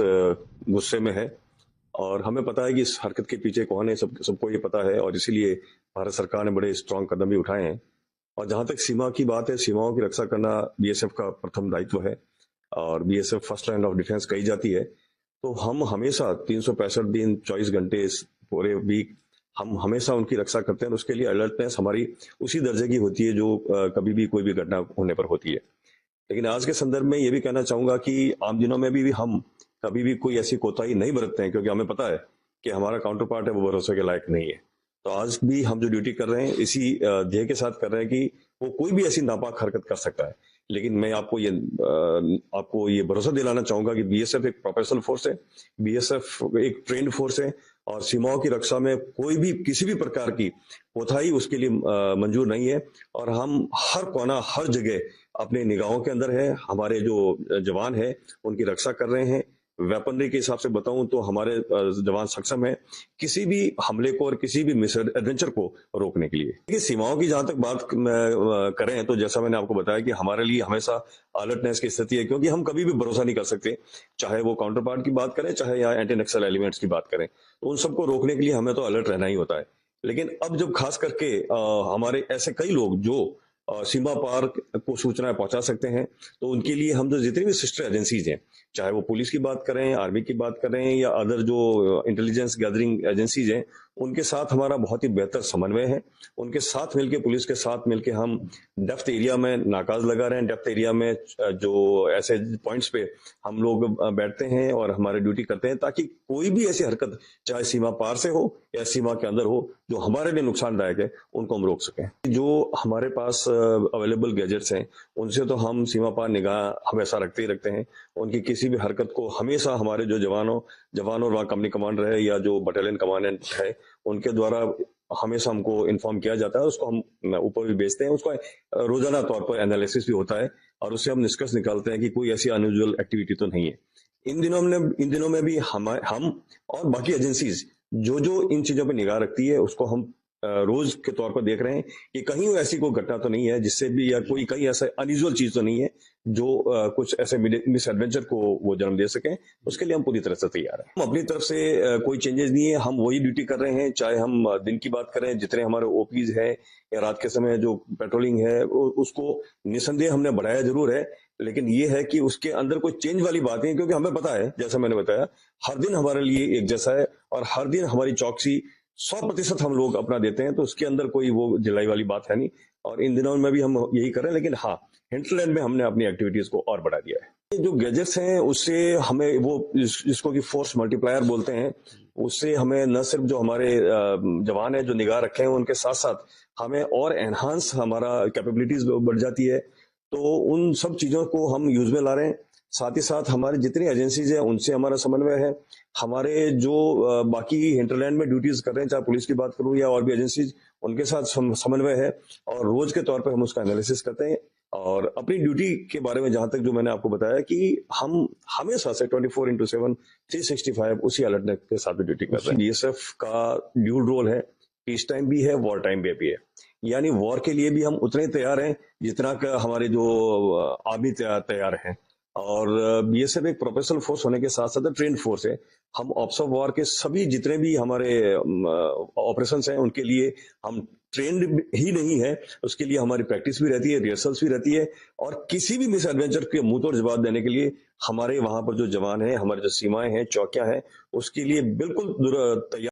गुस्से में है और हमें पता है कि इस हरकत के पीछे कौन है, सबको ये पता है और इसीलिए भारत सरकार ने बड़े स्ट्रांग कदम भी उठाए हैं। और जहां तक सीमा की बात है, सीमाओं की रक्षा करना बीएसएफ का प्रथम दायित्व है और BSF first line of defence कही जाती है। तो हम हमेशा 365 दिन 24 घंटे इस पूरे वीक हम हमेशा उनकी रक्षा करते हैं और उसके लिए अलर्टनेस हमारी उसी दर्जे की होती है जो कभी भी कोई भी घटना होने पर होती है। लेकिन आज के संदर्भ में ये भी कहना चाहूंगा कि आम दिनों में भी हम कभी भी कोई ऐसी कोताही नहीं बरतते हैं, क्योंकि हमें पता है कि हमारा काउंटर पार्ट है वो भरोसे के लायक नहीं है। तो आज भी हम जो ड्यूटी कर रहे हैं इसी ध्येय के साथ कर रहे हैं कि वो कोई भी ऐसी नापाक हरकत कर सकता है। लेकिन मैं आपको ये भरोसा दिलाना चाहूंगा कि बीएसएफ एक प्रोफेशनल फोर्स है, बीएसएफ एक ट्रेंड फोर्स है और सीमाओं की रक्षा में कोई भी किसी भी प्रकार की कोताही उसके लिए मंजूर नहीं है। और हम हर कोना हर जगह अपने निगाहों के अंदर है, हमारे जो जवान है उनकी रक्षा कर रहे हैं। वेपनरी के हिसाब से बताऊं तो हमारे जवान सक्षम है किसी भी हमले को और किसी भी मिस एडवेंचर को रोकने के लिए। देखिए, सीमाओं की जहां तक बात करें तो जैसा मैंने आपको बताया कि हमारे लिए हमेशा अलर्टनेस की स्थिति है, क्योंकि हम कभी भी भरोसा नहीं कर सकते, चाहे वो काउंटर पार्ट की बात करें चाहे या एंटी नक्सल एलिमेंट्स की बात करें, तो उन सबको रोकने के लिए हमें तो अलर्ट रहना ही होता है। लेकिन अब जब खास करके हमारे ऐसे कई लोग जो सीमा पार को सूचनाएं पहुंचा सकते हैं, तो उनके लिए हम जो जितनी भी सिस्टर एजेंसीज हैं, चाहे वो पुलिस की बात करें, आर्मी की बात करें या अदर जो इंटेलिजेंस गैदरिंग एजेंसीज हैं, उनके साथ हमारा बहुत ही बेहतर समन्वय है। उनके साथ मिलकर, पुलिस के साथ मिलकर हम डेप्थ एरिया में नाकाज लगा रहे हैं। डेप्थ एरिया में जो ऐसे पॉइंट्स पे हम लोग बैठते हैं और हमारी ड्यूटी करते हैं, ताकि कोई भी ऐसी हरकत चाहे सीमा पार से हो या सीमा के अंदर हो जो हमारे लिए नुकसानदायक है, उनको हम रोक सकें। जो हमारे पास अवेलेबल गैजेट्स हैं उनसे तो हम सीमा पार निगाह हमेशा रखते ही रखते हैं। उनकी किसी भी हरकत को हमेशा हमारे जो जवान और वहाँ कंपनी कमांडर है या जो बटालियन कमांडेंट है उनके द्वारा हमेशा हमको इन्फॉर्म किया जाता है। उसको हम ऊपर भी भेजते हैं, उसका रोजाना तौर पर एनालिसिस भी होता है और उससे हम निष्कर्ष निकालते हैं कि कोई ऐसी अनयूजुअल एक्टिविटी तो नहीं है। इन दिनों में भी हम और बाकी एजेंसीज जो इन चीजों पर निगाह रखती है उसको हम रोज के तौर पर देख रहे हैं कि कहीं ऐसी कोई घटना तो नहीं है जिससे भी, या कोई कहीं ऐसा अनयूजुअल चीज तो नहीं है जो कुछ ऐसे मिस एडवेंचर को वो जन्म दे सके। उसके लिए हम पूरी तरह से तैयार हैं। हम अपनी तरफ से कोई चेंजेस नहीं है, हम वही ड्यूटी कर रहे हैं, चाहे हम दिन की बात करें, जितने हमारे ओपीज है या रात के समय जो पेट्रोलिंग है उसको निसंदेह हमने बढ़ाया जरूर है। लेकिन ये है कि उसके अंदर कोई चेंज वाली बात नहीं है, क्योंकि हमें पता है, जैसा मैंने बताया, हर दिन हमारे लिए एक जैसा है और हर दिन हमारी चौकसी 100% हम लोग अपना देते हैं, तो उसके अंदर कोई वो जिलाई वाली बात है नहीं। और इन दिनों में भी हम यही कर रहे हैं, लेकिन हाँ, हिंटरलैंड में हमने अपनी एक्टिविटीज को और बढ़ा दिया है। जो गैजेट्स हैं उससे हमें वो जिसको कि फोर्स मल्टीप्लायर बोलते हैं, उससे हमें न सिर्फ जो हमारे जवान है जो निगाह रखे हैं उनके साथ साथ हमें और एनहांस हमारा कैपेबिलिटीज बढ़ जाती है। तो उन सब चीजों को हम यूज में ला रहे हैं। साथ ही साथ हमारी जितनी एजेंसीज हैं उनसे हमारा समन्वय है। हमारे जो बाकी हिंटरलैंड में ड्यूटीज कर रहे हैं, चाहे पुलिस की बात करूं या और भी एजेंसीज, उनके साथ समन्वय है और रोज के तौर पर हम उसका एनालिसिस करते हैं। और अपनी ड्यूटी के बारे में जहां तक जो मैंने आपको बताया कि हम हमेशा से 24/7 365 उसी अलर्टनेस के साथ ड्यूटी कर रहे हैं। बीएसएफ का ड्यूल रोल है, पीस टाइम भी है, वॉर टाइम भी है। यानी वॉर के लिए भी हम उतने तैयार हैं जितना हमारे जो आर्मी तैयार हैं। और बीएसएफ एक प्रोफेशनल फोर्स होने के साथ साथ ट्रेंड फोर्स है। हम ऑप्स ऑफ वॉर के सभी जितने भी हमारे ऑपरेशंस हैं उनके लिए हम ट्रेंड ही नहीं है, उसके लिए हमारी प्रैक्टिस भी रहती है, रिहर्सल्स भी रहती है। और किसी भी मिस एडवेंचर के मुंह तोड़ जवाब देने के लिए हमारे वहां पर जो जवान हैं, हमारे जो सीमाएं हैं, चौकियां हैं, उसके लिए बिल्कुल तैयार